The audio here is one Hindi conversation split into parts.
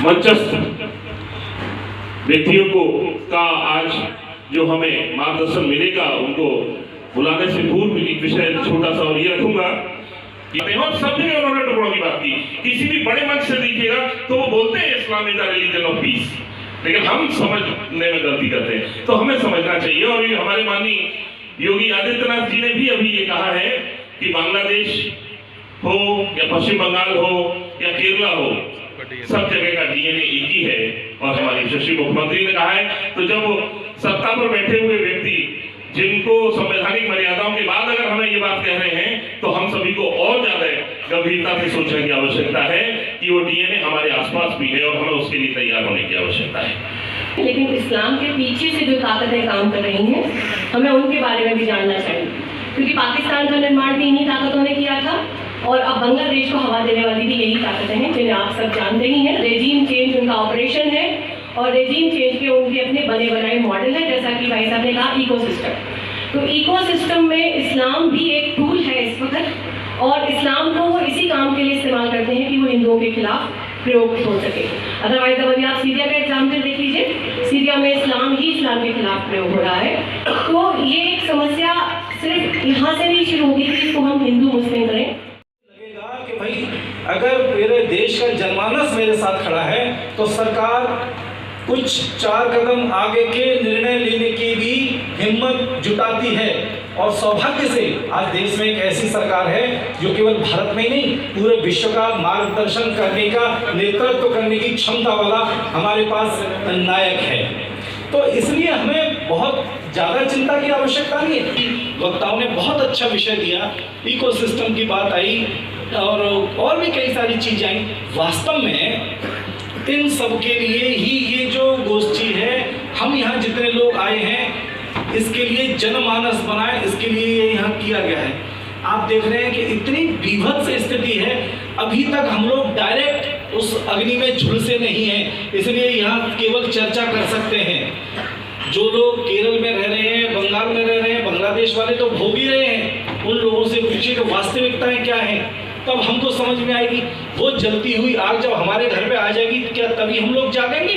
मंचस्थ व्यक्तियों को का आज जो हमें मार्गदर्शन मिलेगा, उनको बुलाने से पूर्व एक विषय छोटा सा और ये रखूंगा कि और सब जगह उन्होंने टुकड़ों की बात की। किसी भी बड़े मंच से देखिएगा तो वो बोलते हैं Islam is the religion of peace, लेकिन हम समझने में गलती करते हैं। तो हमें समझना चाहिए। और ये हमारे माननीय योगी आदित्यनाथ जी ने भी अभी ये कहा है कि बांग्लादेश हो या पश्चिम बंगाल हो या केरला हो, सब जगह का डीएनए एक ही है। और हमारे यशस्वी मुख्यमंत्री ने कहा है, तो जब सत्ता पर बैठे हुए व्यक्ति जिनको संवैधानिक मर्यादाओं के बाद अगर हमें ये बात कह रहे हैं, तो हम सभी को और ज्यादा गंभीरता से सोचने की आवश्यकता है कि वो डीएनए हमारे आसपास भी है और हमें उसके लिए तैयार होने की आवश्यकता है। लेकिन इस्लाम के पीछे से जो ताकतें काम कर रही हैं, हमें उनके बारे में भी जानना चाहिए, क्योंकि पाकिस्तान का निर्माण भी इन्हीं ताकतों ने किया था और अब बांग्लादेश को हवा देने वाली भी यही ताकतें हैं, जिन्हें आप सब जानते ही हैं। रेजीम चेंज उनका ऑपरेशन है और रेजीम चेंज के उनके अपने बने बनाए मॉडल है, जैसा कि भाई साहब ने कहा इकोसिस्टम। तो इकोसिस्टम में इस्लाम भी एक टूल है इस वक्त, और इस्लाम को वो इसी काम के लिए इस्तेमाल करते हैं कि वो हिंदुओं के खिलाफ प्रयोग हो सके। अदरवाइज अभी आप सीरिया का एग्जाम्पल देख लीजिए, सीरिया में इस्लाम ही इस्लाम के खिलाफ प्रयोग हो रहा है। तो ये एक समस्या सिर्फ यहाँ से नहीं शुरू होगी कि इसको हम हिंदू मुस्लिम करें। लगेगा कि भाई अगर मेरे देश का जनमानस मेरे साथ खड़ा है तो सरकार कुछ 4 कदम आगे के निर्णय लेने की भी हिम्मत जुटाती है। और सौभाग्य से आज देश में एक ऐसी सरकार है जो केवल भारत में ही नहीं, पूरे विश्व का मार्गदर्शन करने का, नेतृत्व करने की क्षमता वाला हमारे पास नायक है। तो इसलिए हमें बहुत ज़्यादा चिंता की आवश्यकता नहीं है। वक्ताओं ने बहुत अच्छा विषय दिया, इकोसिस्टम की बात आई और भी कई सारी चीज़ें आई। वास्तव में इन सब के लिए ही ये जो गोष्ठी है, हम यहाँ जितने लोग आए हैं इसके लिए जनमानस बनाए, इसके लिए ये यहाँ किया गया है। आप देख रहे हैं कि इतनी विभत्स स्थिति है, अभी तक हम लोग डायरेक्ट उस अग्नि में झुलसे नहीं हैं, इसलिए यहाँ केवल चर्चा कर सकते हैं। जो लोग केरल में रह रहे हैं, बंगाल में रह रहे हैं, बांग्लादेश वाले तो भोग ही रहे हैं, उन लोगों से पूछिए कि वास्तविकताएं क्या हैं, तब हमको समझ में आएगी। वो जलती हुई आग जब हमारे घर पे आ जाएगी, क्या तभी हम लोग जागेंगे?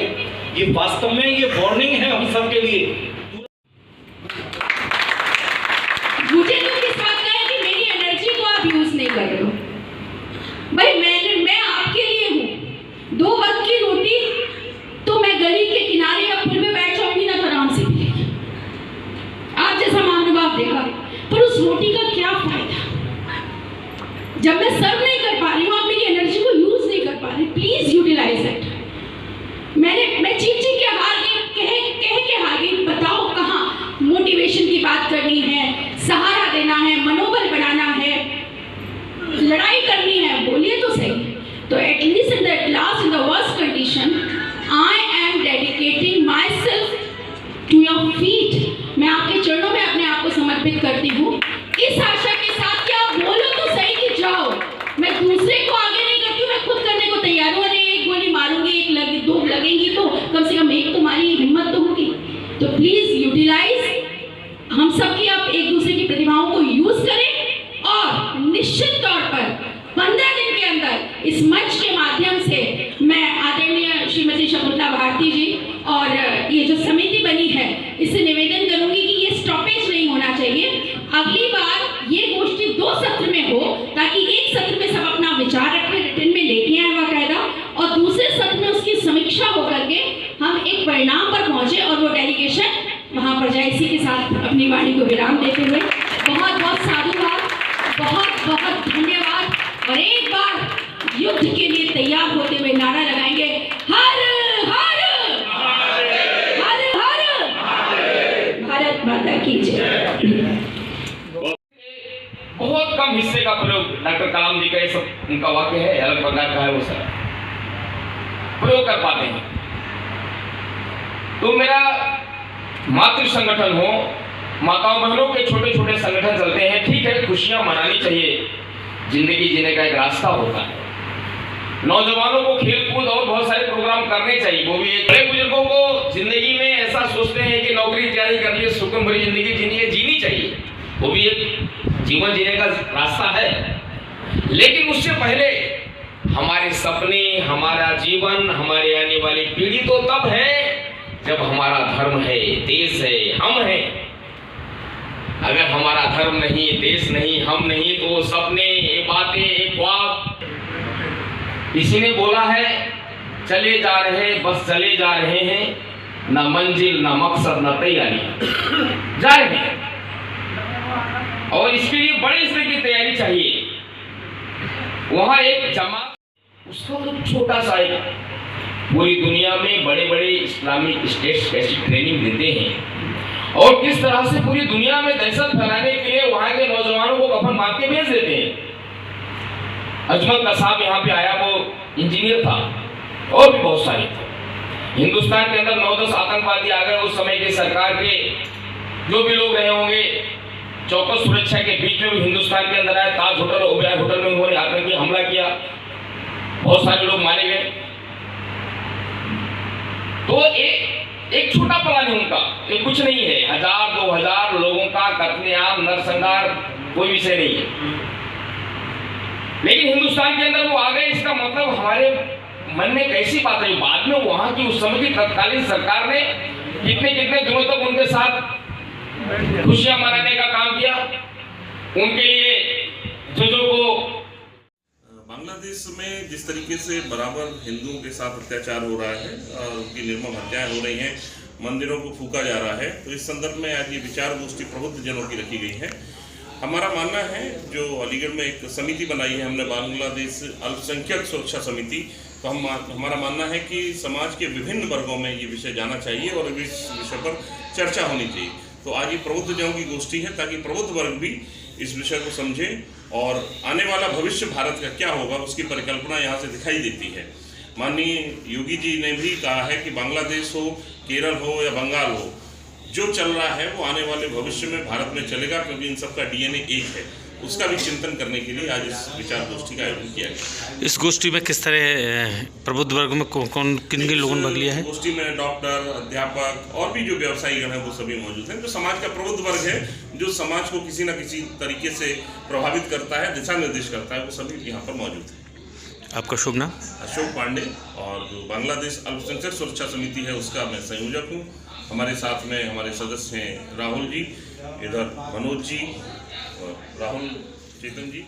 ये वास्तव में ये वार्निंग है हम सब के लिए। मुझे तो किस बात का है कि मेरी एनर्जी को आप यूज नहीं कर रहे हो। भाई मैं आपके लिए हूँ। 2 वक्त की रोटी तो मैं गली के किनारे या पुल में बैठ जाऊंगी ना, तो आराम से मिलेगी। आप जैसा महानुभाव देखा, पर उस रोटी का क्या फायदा जब मैं सर्व नहीं कर पा रही हूँ, आप मेरी एनर्जी को यूज नहीं कर पा रहे। Please utilise it. मैं चीख के हार गई, कह के हार गई। बताओ कहाँ मोटिवेशन की बात करनी है, सहारा देना है, मनोबल बढ़ाना है, लड़ाई करनी है, बोलिए तो सही। तो at least in the last, in the worst condition, I am dedicating myself to your feet. मैं आपके चरणों में अपने आप को समर्पित करती हूँ, इस आशा के साथ कि आप बोलो तो सही कि जाओ। मैं दूसरे को आगे नहीं करती हूँ, मैं खुद करने को तैयार हूँ। अरे एक गोली मारूंगी, 2 लगेंगी तो कम से कम एक तुम्हारी हिम्मत तो होगी। तो प्लीज यूटिलाइज, हम सब की आप एक दूसरे की प्रतिभाओं को यूज करें और निश्चित तौर पर 15 दिन के अंदर इस मंच के माध्यम से मैं आदरणीय श्रीमती शकुंतला भारती जी और ये जो समिति बनी है, इससे निवेदन करूंगी कि ये स्टॉपेज नहीं होना चाहिए। अगली बार ये गोष्ठी 2 सत्र में हो, ताकि एक सत्र में सब अपना विचार रखें, रिटर्न में लेके आए बाकायदा, और दूसरे सत्र में उसकी समीक्षा होकर के हम एक परिणाम पर पहुंचे और वो डेलीगेशन वहाँ पर जाए। इसी के साथ अपनी वाणी को विराम देते हुए बहुत बहुत साधुवाद, बहुत बहुत धन्यवाद। और एक बार युद्ध के लिए तैयार होते हुए नारा लगाएंगे, हर हर हर हर भारत माता की जय। बहुत कम हिस्से का प्रयोग डॉक्टर कलाम जी का ये सब उनका वाक्य है, अलग प्रकार का है, वो सब प्रयोग कर पाते हैं। तो मेरा मातृ संगठन हो, माताओं बहनों के छोटे छोटे संगठन चलते हैं, ठीक है, खुशियां मनानी चाहिए, जिंदगी जीने का एक रास्ता होता है। नौजवानों को खेल कूद और बहुत सारे प्रोग्राम करने चाहिए, वो भी एक बड़े बुजुर्गों को जिंदगी में ऐसा सोचते हैं कि नौकरी तैयारी कर लिए, सुकून भरी जिंदगी जीनी चाहिए, वो भी एक जीवन जीने का रास्ता है। लेकिन उससे पहले हमारे सपने, हमारा जीवन, हमारे आने वाली पीढ़ी तो तब है जब हमारा धर्म है, देश है, हम हैं। अगर हमारा धर्म नहीं, देश नहीं, हम नहीं, तो वो सपने, ये बातें, ये ख्वाब, किसी ने बोला है चले जा रहे, बस चले जा रहे हैं, ना मंजिल, ना मकसद, ना तैयारी, जा रहे हैं। और इसके लिए बड़े स्तर की तैयारी चाहिए। वहां एक जमात, उसका तो छोटा सा एक, पूरी दुनिया में बड़े बड़े इस्लामिक स्टेट्स कैसी ट्रेनिंग देते हैं और किस तरह से पूरी दुनिया में दहशत फैलाने के लिए वहां के नौजवानों को कफन बांध के भेज देते हैं। अजमल का साहब यहाँ पे आया, वो इंजीनियर था और भी बहुत सारे थे। हिंदुस्तान के अंदर 9-10 आतंकवादी आ गए। उस समय के सरकार के जो भी लोग रहे होंगे, चौकस सुरक्षा के बीच में भी हिंदुस्तान के अंदर आए। ताज होटल, ओबेरॉय होटल में उन्होंने आतंकी हमला किया, बहुत सारे लोग मारे गए। तो एक छोटा प्लान है उनका, ये कुछ नहीं है। 1000-2000 लोगों का कत्लेआम, नरसंहार कोई विषय नहीं है। लेकिन हिंदुस्तान के अंदर वो आ गए, इसका मतलब हमारे मन में कैसी बात है। बाद में वहां की उस समय की तत्कालीन सरकार ने कितने दिनों तक उनके साथ खुशियां मनाने का काम किया। उनके लिए जो को बांग्लादेश में जिस तरीके से बराबर हिंदुओं के साथ अत्याचार हो रहा है और उनकी निर्मम हत्याएं हो रही हैं, मंदिरों को फूका जा रहा है, तो इस संदर्भ में आज ये विचार गोष्ठी प्रबुद्ध जनों की रखी गई है। हमारा मानना है, जो अलीगढ़ में एक समिति बनाई है हमने, बांग्लादेश अल्पसंख्यक सुरक्षा समिति, तो हमारा मानना है कि समाज के विभिन्न वर्गों में ये विषय जाना चाहिए और इस विषय पर चर्चा होनी चाहिए। तो आज ये प्रबुद्ध जनों की गोष्ठी है ताकि प्रबुद्ध वर्ग भी इस विषय को समझे और आने वाला भविष्य भारत का क्या होगा उसकी परिकल्पना यहाँ से दिखाई देती है। माननीय योगी जी ने भी कहा है कि बांग्लादेश हो, केरल हो या बंगाल हो, जो चल रहा है वो आने वाले भविष्य में भारत में चलेगा, क्योंकि इन सबका डीएनए एक है। उसका भी चिंतन करने के लिए आज इस विचार गोष्ठी का आयोजन किया गया। इस गोष्ठी में किस तरह प्रबुद्ध वर्ग में किन किन लोगों ने भाग लिया है? गोष्ठी में डॉक्टर, अध्यापक और भी जो व्यवसायी गण है वो सभी मौजूद हैं। जो समाज का प्रबुद्ध वर्ग है, जो समाज को किसी न किसी तरीके से प्रभावित करता है, दिशा निर्देश करता है, वो सभी यहाँ पर मौजूद है। आपका शुभ नाम? अशोक पांडे, और जो बांग्लादेश अल्पसंख्यक सुरक्षा समिति है उसका मैं संयोजक हूँ। हमारे साथ में हमारे सदस्य हैं राहुल जी, इधर मनोज जी, राहुल, चेतन जी।